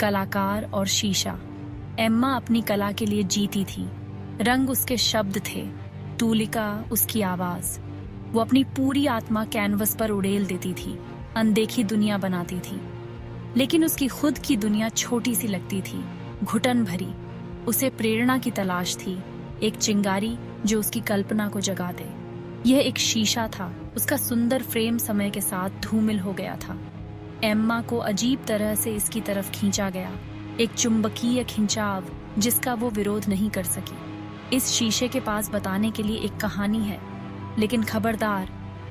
कलाकार और शीशा। एम्मा अपनी कला के लिए जीती थी। रंग उसके शब्द थे, तूलिका उसकी आवाज। वो अपनी पूरी आत्मा कैनवस पर उड़ेल देती थी, अनदेखी दुनिया बनाती थी। लेकिन उसकी खुद की दुनिया छोटी सी लगती थी, घुटन भरी। उसे प्रेरणा की तलाश थी, एक चिंगारी जो उसकी कल्पना को जगा दे। यह एक शीशा था, उसका सुंदर फ्रेम समय के साथ धूमिल हो गया था। एम्मा को अजीब तरह से इसकी तरफ खींचा गया, एक चुंबकीय खिंचाव जिसका वो विरोध नहीं कर सकी। इस शीशे के पास बताने के लिए एक कहानी है, लेकिन खबरदार,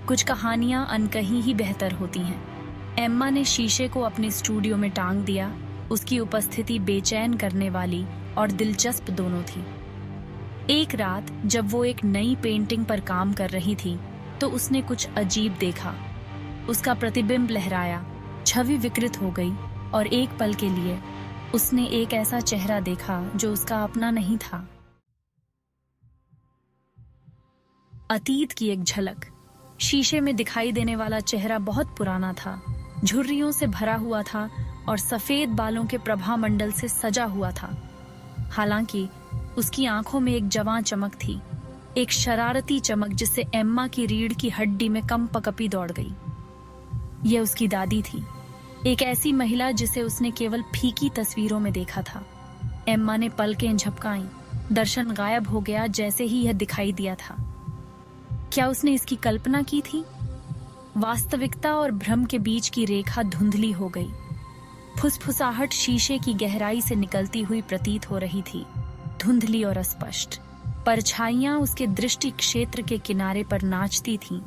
कुछ कहानियां अनकही ही बेहतर होती हैं। एम्मा ने शीशे को अपने स्टूडियो में टांग दिया। उसकी उपस्थिति बेचैन करने वाली और दिलचस्प दोनों थी। एक रात जब वो एक नई पेंटिंग पर काम कर रही थी, तो उसने कुछ अजीब देखा। उसका प्रतिबिंब लहराया, छवि विकृत हो गई और एक पल के लिए उसने एक ऐसा चेहरा देखा जो उसका अपना नहीं था। अतीत की एक झलक। शीशे में दिखाई देने वाला चेहरा बहुत पुराना था, झुर्रियों से भरा हुआ था और सफेद बालों के प्रभामंडल से सजा हुआ था। हालांकि उसकी आंखों में एक जवां चमक थी, एक शरारती चमक जिससे एम्मा की रीढ़ की हड्डी में कंपकपी दौड़ गई। यह उसकी दादी थी, एक ऐसी महिला जिसे उसने केवल फीकी तस्वीरों में देखा था। एम्मा ने पलकें झपकाईं, दर्शन गायब हो गया जैसे ही यह दिखाई दिया था। क्या उसने इसकी कल्पना की थी? वास्तविकता और भ्रम के बीच की रेखा धुंधली हो गई। फुसफुसाहट शीशे की गहराई से निकलती हुई प्रतीत हो रही थी, धुंधली और अस्पष्ट। परछाइयां उसके दृष्टि क्षेत्र के किनारे पर नाचती थीं,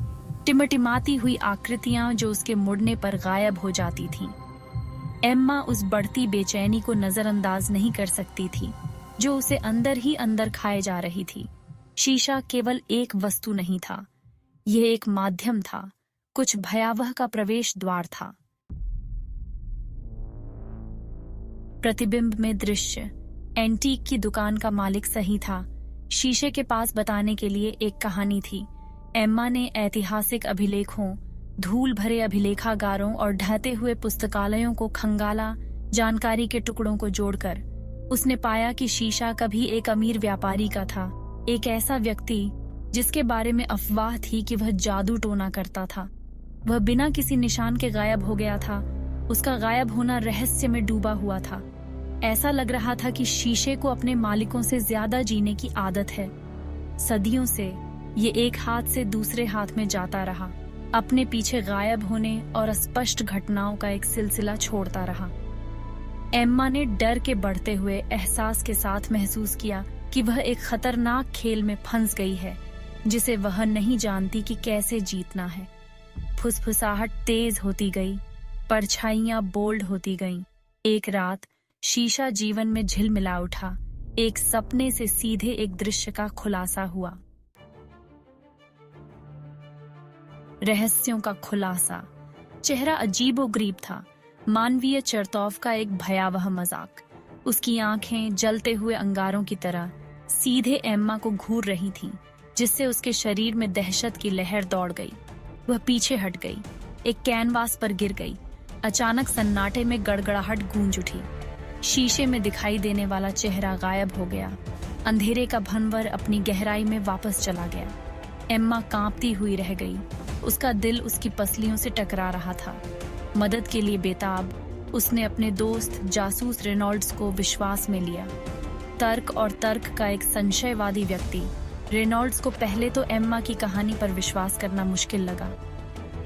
टिमटिमाती हुई आकृतियां जो उसके मुड़ने पर गायब हो जाती थीं। एम्मा उस बढ़ती बेचैनी को नजरअंदाज नहीं कर सकती थी, जो उसे अंदर ही अंदर खाए जा रही थी। शीशा केवल एक वस्तु नहीं था, यह एक माध्यम था, कुछ भयावह का प्रवेश द्वार था। प्रतिबिंब में दृश्य। एंटीक की दुकान का मालिक सही था। शीशे के पास बताने के लिए एक कहानी थी। एम्मा ने ऐतिहासिक अभिलेखों, धूल भरे अभिलेखागारों और ढहते हुए पुस्तकालयों को खंगाला। जानकारी के टुकड़ों को जोड़कर उसने पाया कि शीशा कभी एक अमीर व्यापारी का था, एक ऐसा व्यक्ति जिसके बारे में अफवाह थी कि वह जादू टोना करता था। वह बिना किसी निशान के गायब हो गया था। उसका गायब होना रहस्य में डूबा हुआ था। ऐसा लग रहा था कि शीशे को अपने मालिकों से ज्यादा जीने की आदत है। सदियों से ये एक हाथ से दूसरे हाथ में जाता रहा, अपने पीछे गायब होने और अस्पष्ट घटनाओं का एक सिलसिला छोड़ता रहा। एम्मा ने डर के बढ़ते हुए एहसास के साथ महसूस किया कि वह एक खतरनाक खेल में फंस गई है, जिसे वह नहीं जानती कि कैसे जीतना है। फुसफुसाहट तेज होती गई, परछाइयां बोल्ड होती गईं। एक रात शीशा जीवन में झिलमिला उठा। एक सपने से सीधे एक दृश्य का खुलासा हुआ। रहस्यों का खुलासा। चेहरा अजीबोगरीब था, मानवीय चरतौफ का एक भयावह मजाक। उसकी आंखें जलते हुए अंगारों की तरह सीधे एम्मा को घूर रही थीं, जिससे उसके शरीर में दहशत की लहर दौड़ गई। वह पीछे हट गई, एक कैनवास पर गिर गई। अचानक सन्नाटे में गड़गड़ाहट गूंज उठी। शीशे में दिखाई देने वाला चेहरा गायब हो गया। अंधेरे का भंवर अपनी गहराई में वापस चला गया। एम्मा कांपती हुई रह गई। उसका दिल उसकी पसलियों से टकरा रहा था। मदद के लिए बेताब उसने अपने दोस्त जासूस रेनॉल्ड्स को विश्वास में लिया। तर्क और तर्क का एक संशयवादी व्यक्ति। रेनॉल्ड्स को पहले तो एम्मा की कहानी पर विश्वास करना मुश्किल लगा,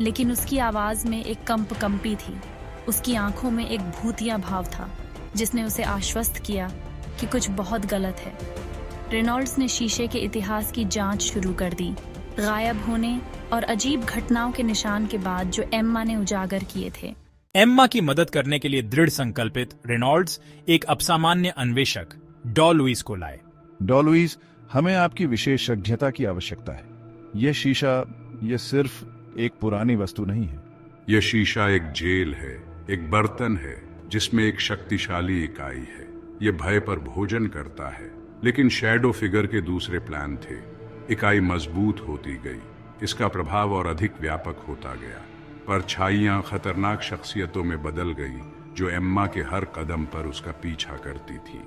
लेकिन उसकी आवाज में एक कंपी थी। उसकी आंखों में एक भूतिया भाव था, जिसने उसे आश्वस्त किया कि कुछ बहुत गलत है। रेनॉल्ड्स ने शीशे के इतिहास की जांच शुरू कर दी, गायब होने और अजीब घटनाओं के निशान के बाद जो एम्मा ने उजागर किए थे। एम्मा की मदद करने के लिए दृढ़ संकल्पित रेनॉल्ड्स एक अपसामान्य अन्वेषक डॉ लुइस को लाए। डॉ लुइस, हमें आपकी विशेषज्ञता की आवश्यकता है। यह शीशा, यह सिर्फ एक पुरानी वस्तु नहीं है। यह शीशा एक जेल है, एक बर्तन है जिसमें एक शक्तिशाली इकाई है। यह भय पर भोजन करता है, लेकिन शैडो फिगर के दूसरे प्लान थे। इकाई मजबूत होती गई, इसका प्रभाव और अधिक व्यापक होता गया। परछाइयां खतरनाक शख्सियतों में बदल गई, जो एम्मा के हर कदम पर उसका पीछा करती थी।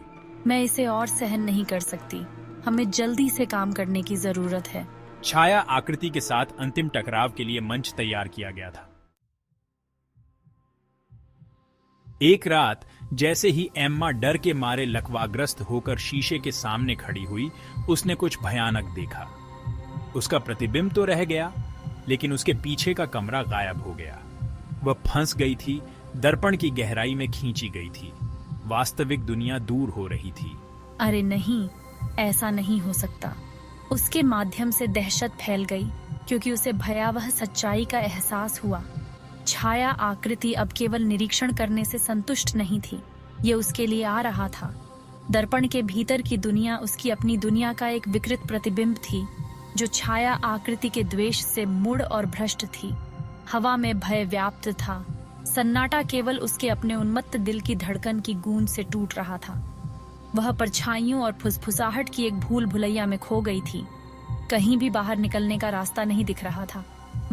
मैं इसे और सहन नहीं कर सकती। हमें जल्दी से काम करने की जरूरत है। छाया आकृति के साथ अंतिम टकराव के लिए मंच तैयार किया गया था। एक रात जैसे ही एम्मा डर के मारे लकवाग्रस्त होकर शीशे के सामने खड़ी हुई, उसने कुछ भयानक देखा। उसका प्रतिबिंब तो रह गया, लेकिन उसके पीछे का कमरा गायब हो गया। वह फंस गई थी, दर्पण की गहराई में खींची गई थी। वास्तविक दुनिया दूर हो रही थी। अरे नहीं, ऐसा नहीं हो सकता। उसके माध्यम से दहशत फैल गई, क्योंकि उसे भयावह सच्चाई का एहसास हुआ। छाया आकृति अब केवल निरीक्षण करने से संतुष्ट नहीं थी, ये उसके लिए आ रहा था। दर्पण के भीतर की दुनिया उसकी अपनी दुनिया का एक विकृत प्रतिबिंब थी, जो छाया आकृति के द्वेष से मुड़ और भ्रष्ट थी। हवा में भय व्याप्त था। सन्नाटा केवल उसके अपने उन्मत्त दिल की धड़कन की गूंज से टूट रहा था। वह परछाइयों और फुसफुसाहट की एक भूल भुलैया में खो गई थी। कहीं भी बाहर निकलने का रास्ता नहीं दिख रहा था।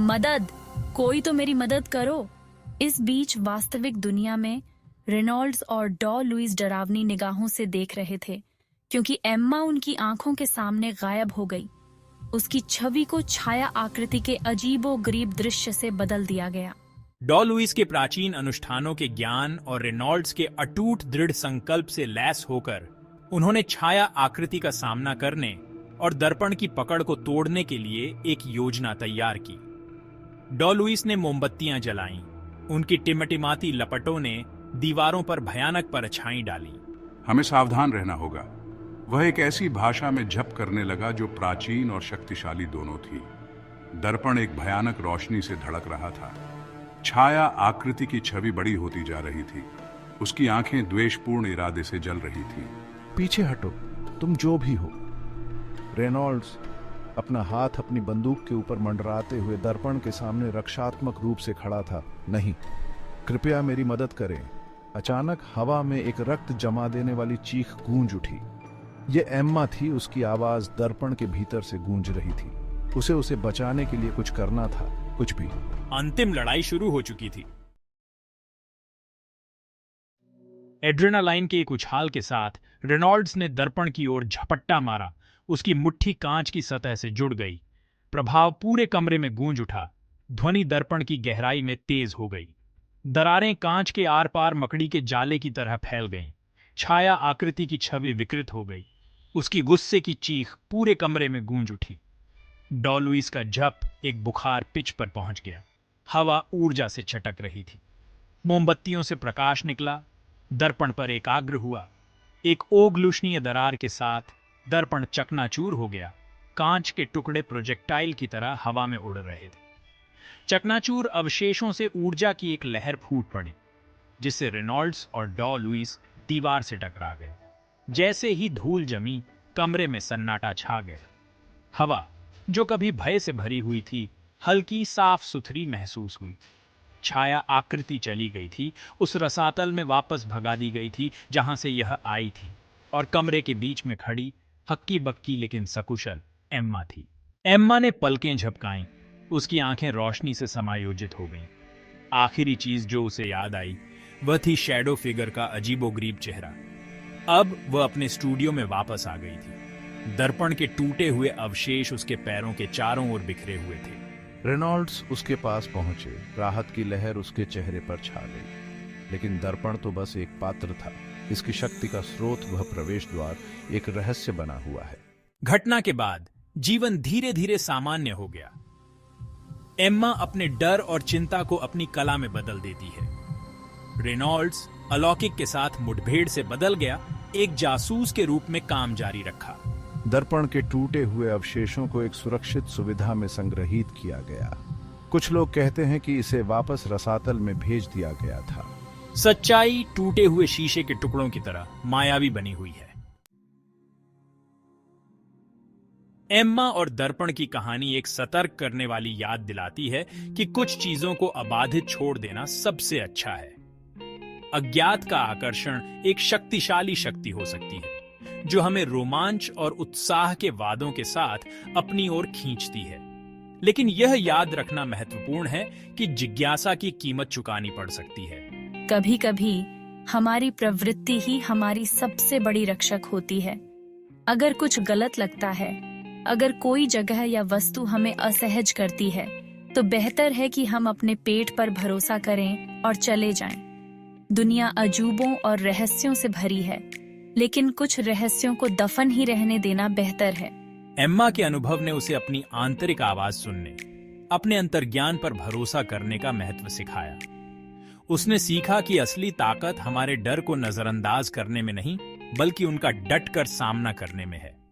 मदद! कोई तो मेरी मदद करो! इस बीच वास्तविक दुनिया में रेनॉल्ड्स और डॉ लुइस डरावनी निगाहों से देख रहे थे, क्योंकि एम्मा उनकी आंखों के सामने गायब हो गई। उसकी छवि को छाया आकृति के अजीबोगरीब दृश्य से बदल दिया गया। डॉ लुइस के प्राचीन अनुष्ठानों के ज्ञान और रेनॉल्ड्स के अटूट दृढ़ संकल्प से लैस होकर उन्होंने छाया आकृति का सामना करने और दर्पण की पकड़ को तोड़ने के लिए एक योजना तैयार की। डॉ लुइस ने मोमबत्तियां जलाईं। उनकी टिमटिमाती लपटों ने दीवारों पर भयानक परछाई डाली। हमें सावधान रहना होगा। वह एक ऐसी भाषा में जप करने लगा जो प्राचीन और शक्तिशाली दोनों थी। दर्पण एक भयानक रोशनी से धड़क रहा था। छाया आकृति की छवि बड़ी होती जा रही थी। उसकी आंखें द्वेषपूर्ण इरादे से जल रही थीं। पीछे हटो, तुम जो भी हो। रेनॉल्ड्स अपना हाथ अपनी बंदूक के ऊपर मंडराते हुए दर्पण के सामने रक्षात्मक रूप से खड़ा था। नहीं, कृपया मेरी मदद करें। अचानक हवा में एक रक्त जमा देने वाली चीख गूंज उठी। ये एम्मा थी। उसकी आवाज दर्पण के भीतर से गूंज रही थी। उसे बचाने के लिए कुछ करना था, कुछ भी। अंतिम लड़ाई शुरू हो चुकी थी। एड्रेनालाइन के एक उछाल के साथ रेनॉल्ड्स ने दर्पण की ओर झपट्टा मारा। उसकी मुट्ठी कांच की सतह से जुड़ गई। प्रभाव पूरे कमरे में गूंज उठा। ध्वनि दर्पण की गहराई में तेज हो गई। दरारें कांच के आर पार मकड़ी के जाले की तरह फैल गईं। छाया आकृति की छवि विकृत हो गई। उसकी गुस्से की चीख पूरे कमरे में गूंज उठी। डॉ लुइस का जप एक बुखार पिच पर पहुंच गया। हवा ऊर्जा से छटक रही थी। मोमबत्तियों से प्रकाश निकला। दर्पण पर एकाग्र हुआ। एक ओगलुशनीय दरार के साथ दर्पण चकनाचूर हो गया। कांच के टुकड़े प्रोजेक्टाइल की तरह हवा में उड़ रहे थे। चकनाचूर अवशेषों से ऊर्जा की एक लहर फूट पड़ी, जिससे रेनॉल्ड्स और डॉ लुइस दीवार से टकरा गए। जैसे ही धूल जमी, कमरे में सन्नाटा छा गया। हवा, जो कभी भय से भरी हुई थी, हल्की साफ सुथरी महसूस हुई। छाया आकृति चली गई थी। उस रसातल में वापस भगा दी गई थी जहां से यह आई थी, और कमरे के बीच में खड़ी हक्की बक्की लेकिन सकुशल एम्मा थी। एम्मा ने पलकें झपकाईं। उसकी आंखें रोशनी से समायोजित हो गईं। आखिरी चीज जो उसे याद आई वह थी शैडो फिगर का अजीबोगरीब चेहरा। अब वह अपने स्टूडियो में वापस आ गई थी। दर्पण के टूटे हुए अवशेष उसके पैरों के चारों ओर बिखरे हुए थे। रेनॉल्ड्स उसके पास पहुंचे। राहत की लहर उसके चेहरे पर छा गई। लेकिन दर्पण तो बस एक पात्र था। इसकी शक्ति का स्रोत, वह प्रवेश द्वार, एक रहस्य बना हुआ है। घटना के बाद जीवन धीरे धीरे सामान्य हो गया। एम्मा अपने डर और चिंता को अपनी कला में बदल देती है। रेनॉल्ड्स अलौकिक के साथ मुठभेड़ से बदल गया। एक जासूस के रूप में काम जारी रखा। दर्पण के टूटे हुए अवशेषों को एक सुरक्षित सुविधा में संग्रहित किया गया। कुछ लोग कहते हैं कि इसे वापस रसातल में भेज दिया गया था। सच्चाई टूटे हुए शीशे के टुकड़ों की तरह मायावी बनी हुई है। एम्मा और दर्पण की कहानी एक सतर्क करने वाली याद दिलाती है कि कुछ चीजों को अबाधित छोड़ देना सबसे अच्छा है। अज्ञात का आकर्षण एक शक्तिशाली शक्ति हो सकती है, जो हमें रोमांच और उत्साह के वादों के साथ अपनी ओर खींचती है। लेकिन यह याद रखना महत्वपूर्ण है कि जिज्ञासा की कीमत चुकानी पड़ सकती है। कभी कभी हमारी प्रवृत्ति ही हमारी सबसे बड़ी रक्षक होती है। अगर कुछ गलत लगता है, अगर कोई जगह या वस्तु हमें असहज करती है, तो बेहतर है कि हम अपने पेट पर भरोसा करें और चले जाएं। दुनिया अजूबों और रहस्यों से भरी है, लेकिन कुछ रहस्यों को दफन ही रहने देना बेहतर है। एम्मा के अनुभव ने उसे अपनी आंतरिक आवाज सुनने, अपने अंतर्ज्ञान पर भरोसा करने का महत्व सिखाया। उसने सीखा कि असली ताकत हमारे डर को नजरअंदाज करने में नहीं, बल्कि उनका डट कर सामना करने में है।